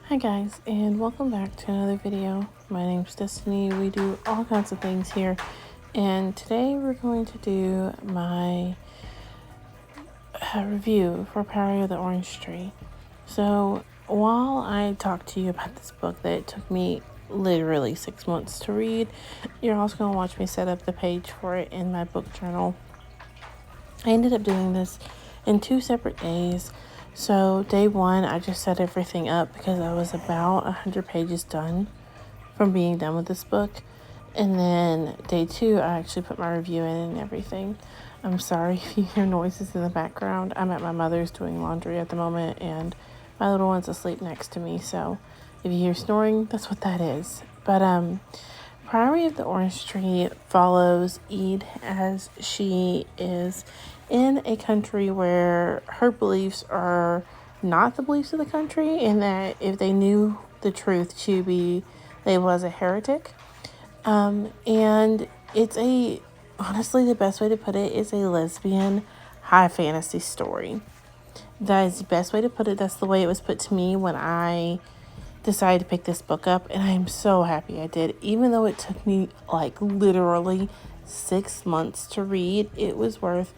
Hi guys, and welcome back to another video. My name's Destiny. We do all kinds of things here, and today we're going to do my review for Priory of the Orange Tree. So while I talk to you about this book that it took me literally 6 months to read, you're also going to watch me set up the page for it in my book journal. I ended up doing this in 2 separate days. So day 1, I just set everything up because I was about 100 pages done from being done with this book. And then day 2, I actually put my review in and everything. I'm sorry if you hear noises in the background. I'm at my mother's doing laundry at the moment, and my little one's asleep next to me. So if you hear snoring, that's what that is. But Priory of the Orange Tree follows Ede as she is in a country where her beliefs are not the beliefs of the country, and that if they knew the truth, she would be labeled as a heretic. And it's honestly, the best way to put it is a lesbian high fantasy story. That is the best way to put it. That's the way it was put to me when I decided to pick this book up, and I'm so happy I did. Even though it took me like literally 6 months to read, it was worth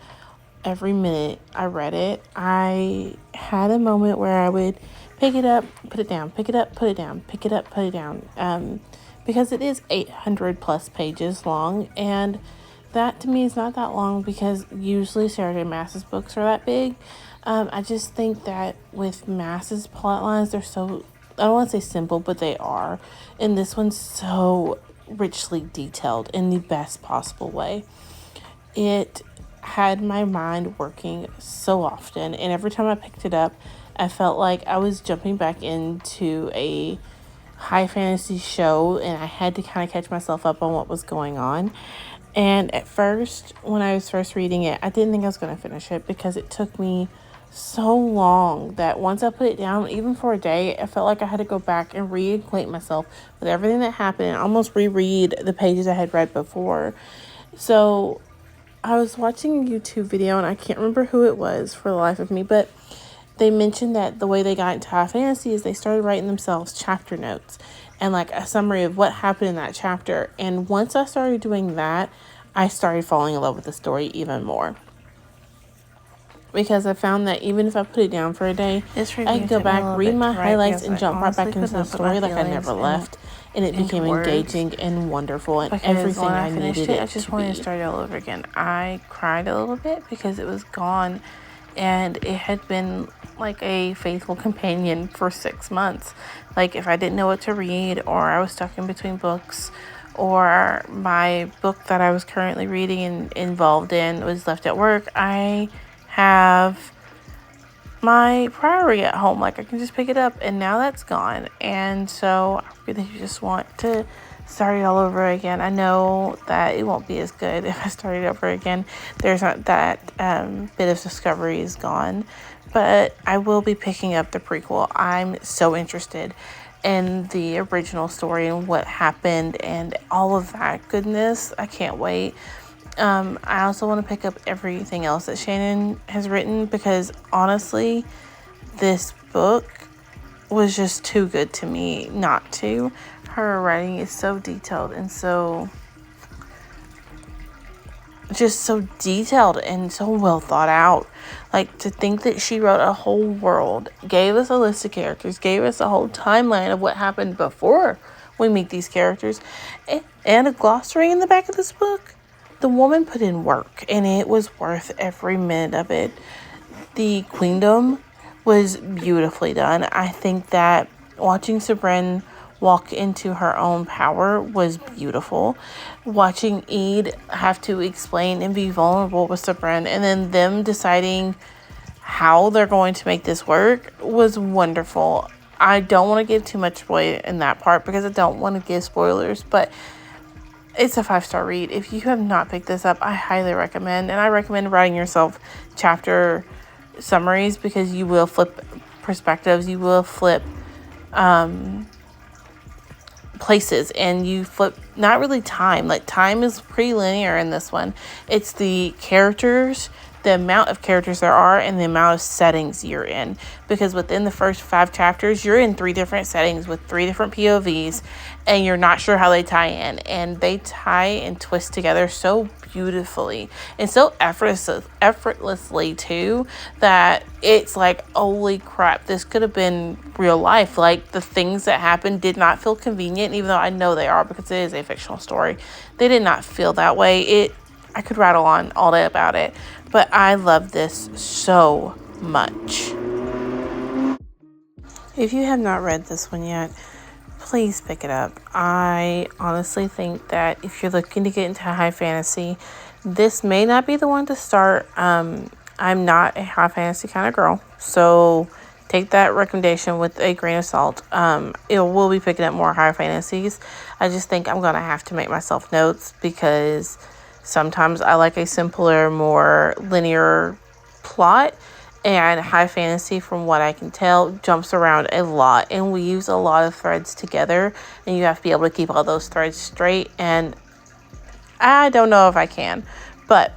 every minute I read it. I had a moment where I would pick it up, put it down, pick it up, put it down, pick it up, put it down, because it is 800 plus pages long, and that to me is not that long because usually Sarah J. Maas's books are that big. I just think that with Maas's plot lines, they're so, I don't want to say simple, but they are. And this one's so richly detailed in the best possible way. It had my mind working so often, and every time I picked it up, I felt like I was jumping back into a high fantasy show, and I had to kind of catch myself up on what was going on. And at first, when I was first reading it, I didn't think I was going to finish it because it took me so long that once I put it down, even for a day, I felt like I had to go back and reacquaint myself with everything that happened and almost reread the pages I had read before. So I was watching a YouTube video, and I can't remember who it was for the life of me, but they mentioned that the way they got into high fantasy is they started writing themselves chapter notes and like a summary of what happened in that chapter. And once I started doing that, I started falling in love with the story even more. Because I found that even if I put it down for a day, I could go back, read my highlights, and jump right back into the story like I never left. And it became engaging and wonderful and everything I needed it. I just wanted to start all over again. I cried a little bit because it was gone, and it had been like a faithful companion for 6 months. Like if I didn't know what to read, or I was stuck in between books, or my book that I was currently reading and involved in was left at work, I have my Priory at home. Like I can just pick it up, and now that's gone. And so I really just want to start it all over again. I know that it won't be as good if I start it over again. There's not that bit of discovery is gone, but I will be picking up the prequel. I'm so interested in the original story and what happened and all of that goodness. I can't wait. I also want to pick up everything else that Shannon has written because honestly, this book was just too good to me not to. Her writing is so detailed and so detailed and so well thought out. Like, to think that she wrote a whole world, gave us a list of characters, gave us a whole timeline of what happened before we meet these characters, and a glossary in the back of this book. The woman put in work, and it was worth every minute of it. The queendom was beautifully done. I think that watching Sabrin walk into her own power was beautiful. Watching Ede have to explain and be vulnerable with Sabrin, and then them deciding how they're going to make this work was wonderful. I don't want to give too much away in that part because I don't want to give spoilers, but it's a 5-star read. If you have not picked this up, I highly recommend. And I recommend writing yourself chapter summaries because you will flip perspectives. You will flip places, and you flip not really time. Like, time is pretty linear in this one. It's the characters the amount of characters there are and the amount of settings you're in. Because within the first 5 chapters, you're in 3 different settings with 3 different POVs, and you're not sure how they tie in. And they tie and twist together so beautifully and so effortlessly too, that it's like, holy crap, this could have been real life. Like, the things that happened did not feel convenient, even though I know they are because it is a fictional story. They did not feel that way. I could rattle on all day about it, but I love this so much. If you have not read this one yet, please pick it up. I honestly think that if you're looking to get into high fantasy, this may not be the one to start. I'm not a high fantasy kind of girl, so take that recommendation with a grain of salt. It will be picking up more high fantasies. I just think I'm gonna have to make myself notes, because sometimes I like a simpler, more linear plot. And high fantasy, from what I can tell, jumps around a lot and weaves a lot of threads together. And you have to be able to keep all those threads straight. And I don't know if I can. But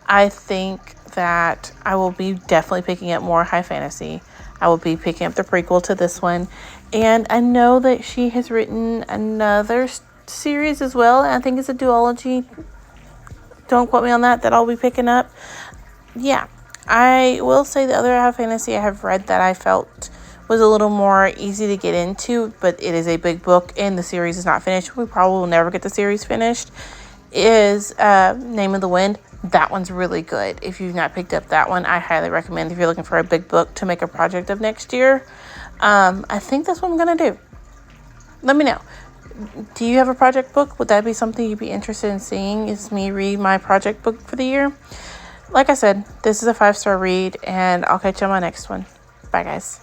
I think that I will be definitely picking up more high fantasy. I will be picking up the prequel to this one. And I know that she has written another series as well. I think it's a duology. Don't quote me on that I'll be picking up. Yeah. I will say the other high fantasy I have read that I felt was a little more easy to get into, but it is a big book and the series is not finished. We probably will never get the series finished, is Name of the Wind. That one's really good. If you've not picked up that one, I highly recommend if you're looking for a big book to make a project of next year. I think that's what I'm going to do. Let me know. Do you have a project book? Would that be something you'd be interested in seeing? Is me read my project book for the year? Like I said, this is a 5-star read, and I'll catch you on my next one. Bye, guys.